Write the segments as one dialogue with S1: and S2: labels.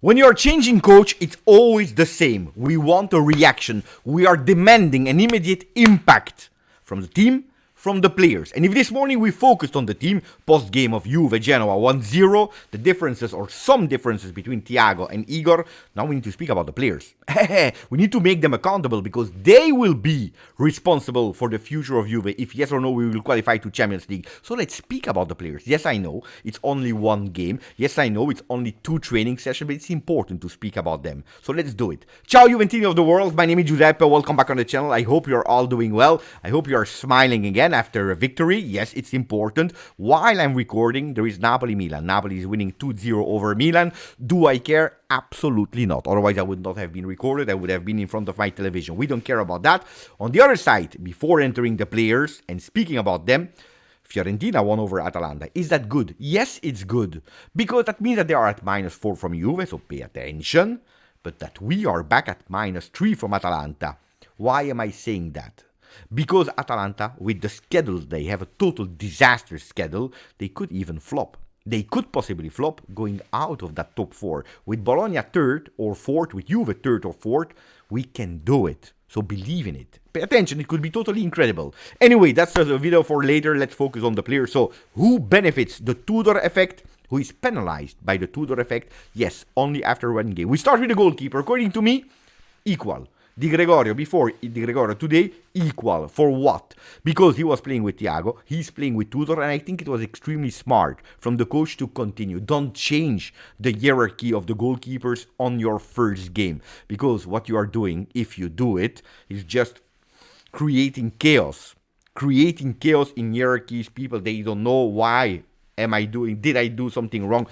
S1: When you are changing coach, it's always the same. We want a reaction. We are demanding an immediate impact from the team, from the players. And if this morning we focused on the team, post-game of Juve Genoa 1-0, the differences or some differences between Thiago and Igor, now we need to speak about the players. We need to make them accountable because they will be responsible for the future of Juve if yes or no we will qualify to Champions League. So let's speak about the players. Yes, I know it's only one game. Yes, I know it's only 2 training sessions, but it's important to speak about them. So let's do it. Ciao Juventini of the world. My name is Giuseppe. Welcome back on the channel. I hope you're all doing well. I hope you are smiling again after a victory. Yes, it's important. While I'm recording, there is Napoli-Milan. Napoli is winning 2-0 over Milan. Do I care? Absolutely not. Otherwise, I would not have been recorded. I would have been in front of my television. We don't care about that. On the other side, before entering the players and speaking about them, Fiorentina won over Atalanta. Is that good? Yes, it's good. Because that means that they are at -4 from Juve, so pay attention. But that we are back at -3 from Atalanta. Why am I saying that? Because Atalanta, with the schedule, they have a total disaster schedule, they could even flop. They could possibly flop going out of that top 4. With Bologna 3rd or 4th, with Juve 3rd or 4th, we can do it. So believe in it. Pay attention, it could be totally incredible. Anyway, that's a video for later. Let's focus on the players. So, who benefits the Tudor effect? Who is penalized by the Tudor effect? Yes, only after one game. We start with the goalkeeper. According to me, equal. Di Gregorio before, Di Gregorio today, equal. For what? Because he was playing with Thiago, he's playing with Tudor, and I think it was extremely smart from the coach to continue. Don't change the hierarchy of the goalkeepers on your first game. Because what you are doing, if you do it, is just creating chaos. Creating chaos in hierarchies. People, they don't know why did I do something wrong?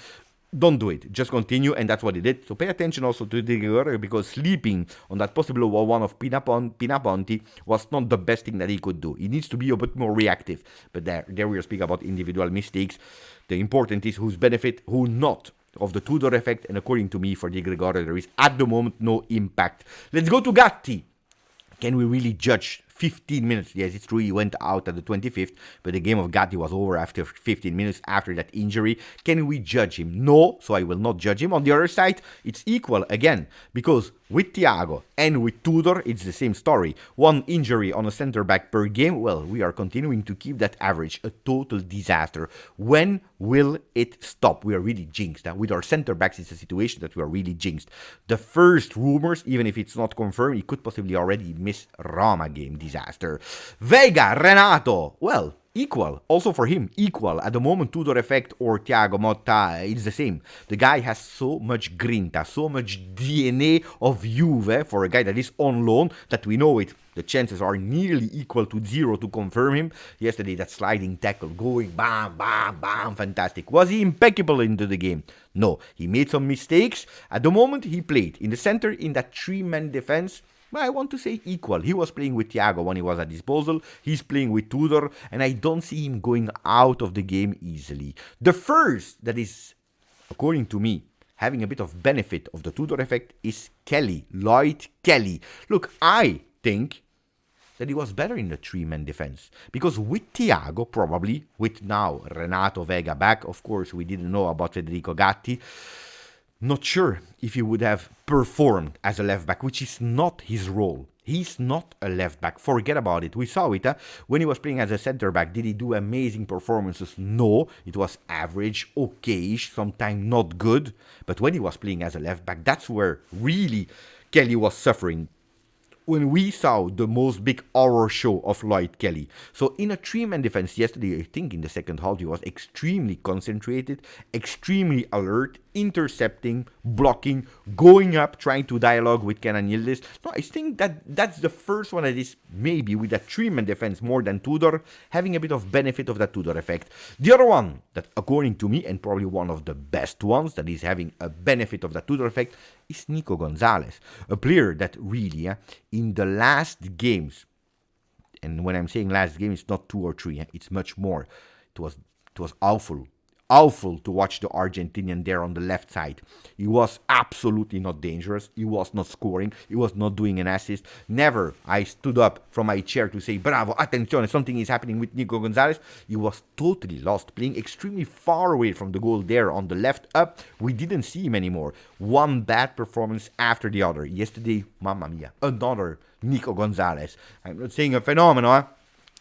S1: Don't do it. Just continue, and that's what he did. So pay attention also to Di Gregorio, because sleeping on that possible 1 of Pinaponti was not the best thing that he could do. He needs to be a bit more reactive. But there we speak about individual mistakes. The important is who's benefit, who not of the Tudor effect. And according to me, for Di Gregorio, there is at the moment no impact. Let's go to Gatti. Can we really judge 15 minutes? Yes, it's true, he went out at the 25th, but the game of Gatti was over after 15 minutes after that injury. Can we judge him? No, so I will not judge him. On the other side, it's equal again, because with Thiago and with Tudor, it's the same story. 1 injury on a center back per game. Well, we are continuing to keep that average, a total disaster. When will it stop? We are really jinxed. With our center backs, it's a situation that we are really jinxed. The first rumors, even if it's not confirmed, he could possibly already miss Roma game. Disaster. Vega, Renato, well, equal. Also for him, equal. At the moment, Tudor effect or Thiago Motta, it's the same. The guy has so much grinta, so much DNA of Juve for a guy that is on loan that we know it. The chances are nearly equal to 0 to confirm him. Yesterday, that sliding tackle going bam, bam, bam, fantastic. Was he impeccable into the game? No. He made some mistakes. At the moment, he played in the center in that 3-man defense. But I want to say equal. He was playing with Thiago when he was at disposal. He's playing with Tudor. And I don't see him going out of the game easily. The first that is, according to me, having a bit of benefit of the Tudor effect is Kelly. Lloyd Kelly. Look, I think that he was better in the 3-man defense. Because with Thiago, probably, with now Renato Vega back, of course, we didn't know about Federico Gatti. Not sure if he would have performed as a left back, which is not his role. He's not a left back. Forget about it. We saw it when he was playing as a center back. Did he do amazing performances? No. It was average, okayish, sometimes not good. But when he was playing as a left back, that's where really Kelly was suffering. When we saw the most big horror show of Lloyd Kelly. So in a 3-man defense yesterday, I think in the second half, he was extremely concentrated, extremely alert, intercepting, blocking, going up, trying to dialogue with Kenan Yildiz. No, I think that's the first one that is maybe with that 3-man defense more than Tudor, having a bit of benefit of that Tudor effect. The other one that, according to me, and probably one of the best ones that is having a benefit of that Tudor effect is Nico Gonzalez, a player that really, in the last games, and when I'm saying last game, it's not 2 or 3, it's much more. It was awful. awful to watch the Argentinian there on the left side. He was absolutely not dangerous. He was not scoring. He was not doing an assist. Never I stood up from my chair to say, bravo, attenzione, something is happening with Nico Gonzalez. He was totally lost, playing extremely far away from the goal there on the left up. We didn't see him anymore. One bad performance after the other. Yesterday, mamma mia, another Nico Gonzalez. I'm not saying a phenomenon,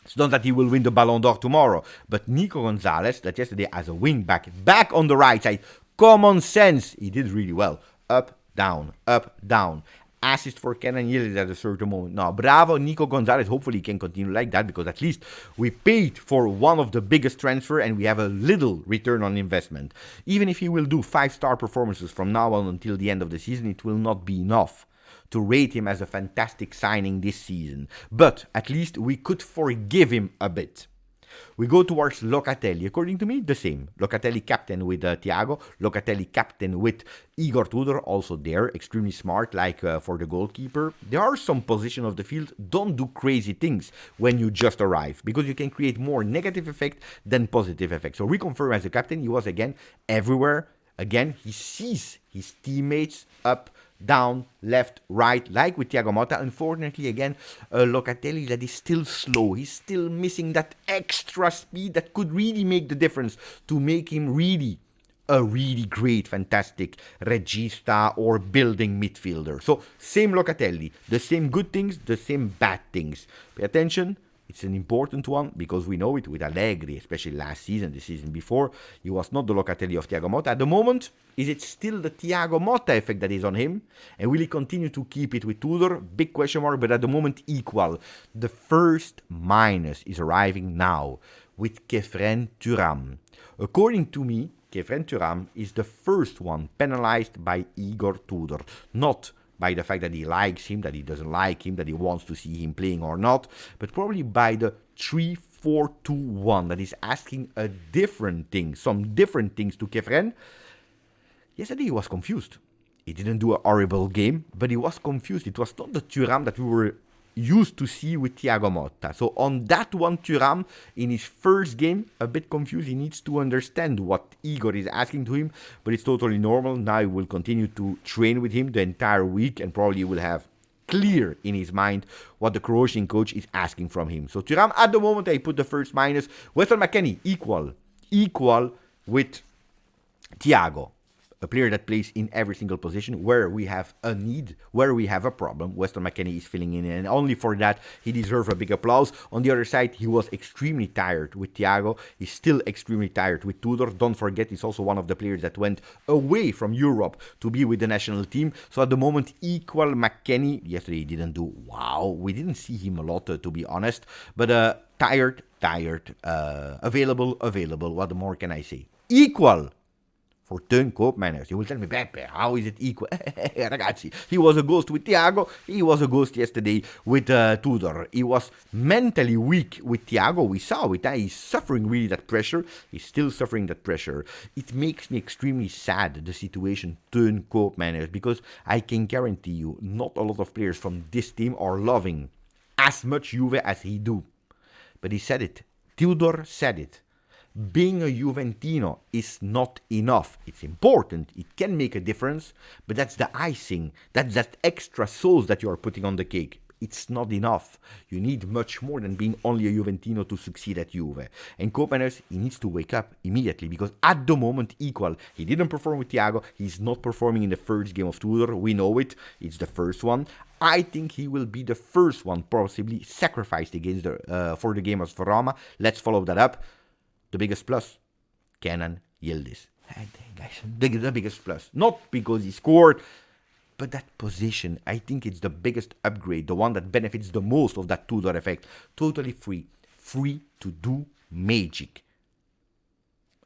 S1: It's not that he will win the Ballon d'Or tomorrow, but Nico Gonzalez, that yesterday as a wing back on the right side, common sense, he did really well. Up, down, assist for Kenan Yildiz at a certain moment. Now, bravo, Nico Gonzalez. Hopefully he can continue like that, because at least we paid for one of the biggest transfer and we have a little return on investment. Even if he will do 5-star performances from now on until the end of the season, it will not be enough to rate him as a fantastic signing this season. But at least we could forgive him a bit. We go towards Locatelli. According to me, the same. Locatelli captain with Thiago. Locatelli captain with Igor Tudor, also there. Extremely smart, like for the goalkeeper. There are some positions of the field. Don't do crazy things when you just arrive, because you can create more negative effect than positive effect. So reconfirm as a captain. He was again everywhere. Again, he sees his teammates up, down, left, right, like with Thiago Motta. Unfortunately, again, Locatelli, that is still slow. He's still missing that extra speed that could really make the difference to make him really a really great, fantastic regista or building midfielder. So, same Locatelli. The same good things, the same bad things. Pay attention. It's an important one, because we know it with Allegri, especially last season, the season before. He was not the Locatelli of Thiago Motta. At the moment, is it still the Thiago Motta effect that is on him? And will he continue to keep it with Tudor? Big question mark, but at the moment equal. The first minus is arriving now with Khéphren Thuram. According to me, Khéphren Thuram is the first one penalized by Igor Tudor. Not by the fact that he likes him, that he doesn't like him, that he wants to see him playing or not, but probably by the 3-4-2-1 that is asking a different thing, some different things to Khéphren. Yesterday he was confused. He didn't do a horrible game, but he was confused. It was not the Thuram that we were used to see with Thiago Motta. So on that one, Thuram, in his first game, a bit confused. He needs to understand what Igor is asking to him, but it's totally normal. Now he will continue to train with him the entire week, and probably will have clear in his mind what the Croatian coach is asking from him. So Thuram, at the moment, I put the first minus. Weston McKennie, equal with Thiago. A player that plays in every single position. Where we have a need, where we have a problem, Weston McKennie is filling in, and only for that he deserves a big applause. On the other side, he was extremely tired with Thiago. He's still extremely tired with Tudor. Don't forget, he's also one of the players that went away from Europe to be with the national team. So at the moment, equal McKennie. Yesterday he didn't do wow. We didn't see him a lot, to be honest. But tired. Available. What more can I say? Equal for Teun Koopmeiners. You will tell me, Pepe, how is it equal? Ragazzi, he was a ghost with Thiago. He was a ghost yesterday with Tudor. He was mentally weak with Thiago. We saw it. He's suffering really that pressure. He's still suffering that pressure. It makes me extremely sad, the situation Teun Koopmeiners, because I can guarantee you, not a lot of players from this team are loving as much Juve as he do. But he said it. Tudor said it. Being a Juventino is not enough. It's important. It can make a difference, but that's the icing. That's that extra sauce that you are putting on the cake. It's not enough. You need much more than being only a Juventino to succeed at Juve. And Koopmeiners, he needs to wake up immediately, because at the moment, equal. He didn't perform with Thiago. He's not performing in the first game of Tudor. We know it. It's the first one. I think he will be the first one, possibly sacrificed against for the game of Roma. Let's follow that up. The biggest plus, Kenan Yildiz. Guys, the biggest plus. Not because he scored, but that position. I think it's the biggest upgrade, the one that benefits the most of that Tudor effect. Totally free. Free to do magic.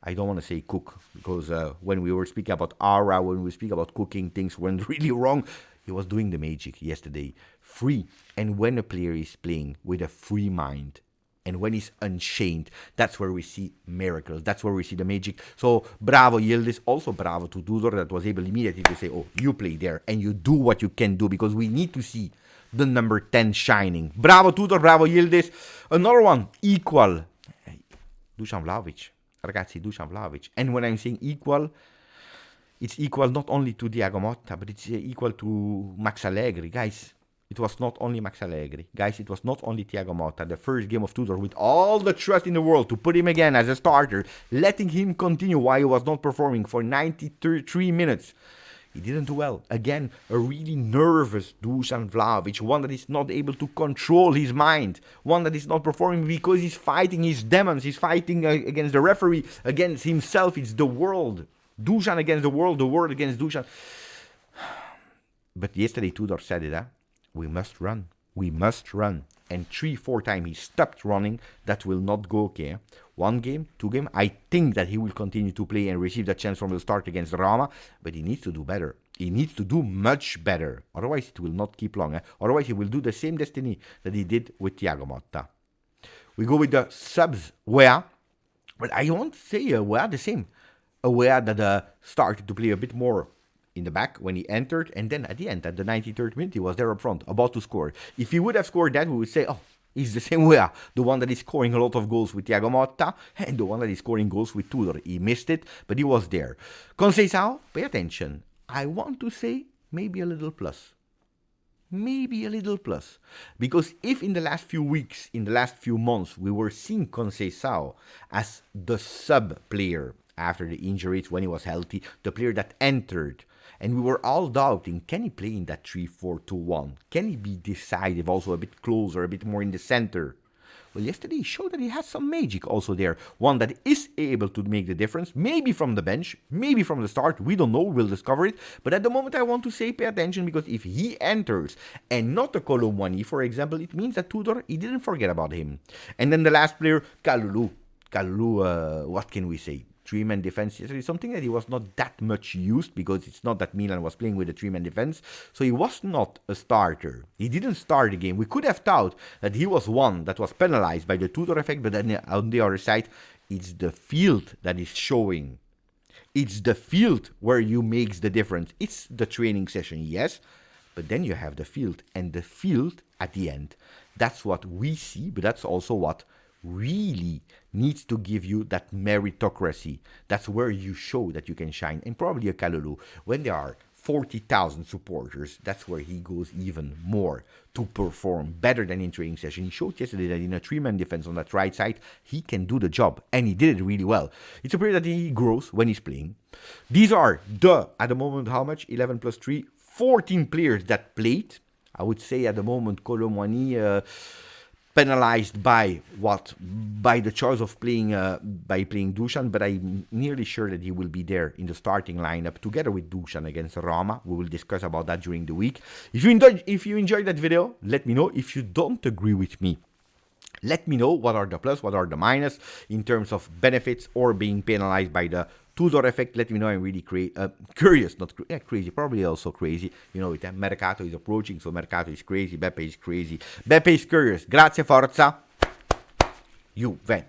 S1: I don't want to say cook, because when we were speaking about aura, when we speak about cooking, things went really wrong. He was doing the magic yesterday. Free. And when a player is playing with a free mind, and when he's unchained, that's where we see miracles. That's where we see the magic. So, bravo Yildiz. Also, bravo to Tudor, that was able immediately to say, oh, you play there and you do what you can do, because we need to see the number 10 shining. Bravo Tudor, bravo Yildiz. Another one, equal. Dusan Vlahovic. ragazzi, Dusan Vlahovic. And when I'm saying equal, it's equal not only to Thiago Motta, but it's equal to Max Allegri. Guys, it was not only Max Allegri. Guys, it was not only Thiago Motta. The first game of Tudor, with all the trust in the world to put him again as a starter, letting him continue while he was not performing for 93 minutes. He didn't do well. Again, a really nervous Dusan Vlahovic, one that is not able to control his mind, one that is not performing because he's fighting his demons, he's fighting against the referee, against himself. It's the world. Dusan against the world against Dusan. But yesterday Tudor said it, we must run. We must run. And 3-4 times he stopped running. That will not go okay. 1 game, 2 game. I think that he will continue to play and receive that chance from the start against Roma. But he needs to do better. He needs to do much better. Otherwise it will not keep long. Otherwise he will do the same destiny that he did with Thiago Motta. We go with the subs. Where? But I won't say where the same. Aware that started to play a bit more in the back when he entered, and then at the end, at the 93rd minute, he was there up front, about to score. If he would have scored that, we would say, oh, he's the same way, the one that is scoring a lot of goals with Thiago Motta, and the one that is scoring goals with Tudor. He missed it, but he was there. Conceição, pay attention. I want to say maybe a little plus. Maybe a little plus. Because if in the last few weeks, in the last few months, we were seeing Conceição as the sub player after the injuries, when he was healthy, the player that entered, and we were all doubting, can he play in that 3-4-2-1? Can he be decisive, also a bit closer, a bit more in the center? Well, yesterday he showed that he has some magic also there. One that is able to make the difference, maybe from the bench, maybe from the start, we don't know, we'll discover it. But at the moment I want to say pay attention, because if he enters and not a Colomwani, for example, it means that Tudor, he didn't forget about him. And then the last player, Kalulu. Kalulu, what can we say? 3-man defense yesterday, something that he was not that much used, because it's not that Milan was playing with a 3-man defense, so he was not a starter. He didn't start the game. We could have thought that he was one that was penalized by the Tudor effect, but then on the other side, it's the field that is showing. It's the field where you makes the difference. It's the training session, yes, but then you have the field, and the field at the end, that's what we see, but that's also what really needs to give you that meritocracy. That's where you show that you can shine. And probably a Kalulu, when there are 40,000 supporters, that's where he goes even more to perform better than in training session. He showed yesterday that in a 3-man defense on that right side, he can do the job, and he did it really well. It's a player that he grows when he's playing. These are at the moment, how much? 11 plus 3, 14 players that played. I would say at the moment, Colomwani penalized by what? By the choice of playing Dusan, but I'm nearly sure that he will be there in the starting lineup together with Dusan against Roma. We will discuss about that during the week. If you enjoyed that video, let me know. If you don't agree with me, let me know what are the plus, what are the minus in terms of benefits or being penalized by the Tudor effect. Let me know. I'm really curious, not crazy, probably also crazy. You know, Mercato is approaching, so Mercato is crazy, Beppe is crazy, Beppe is curious. Grazie, forza, Juve.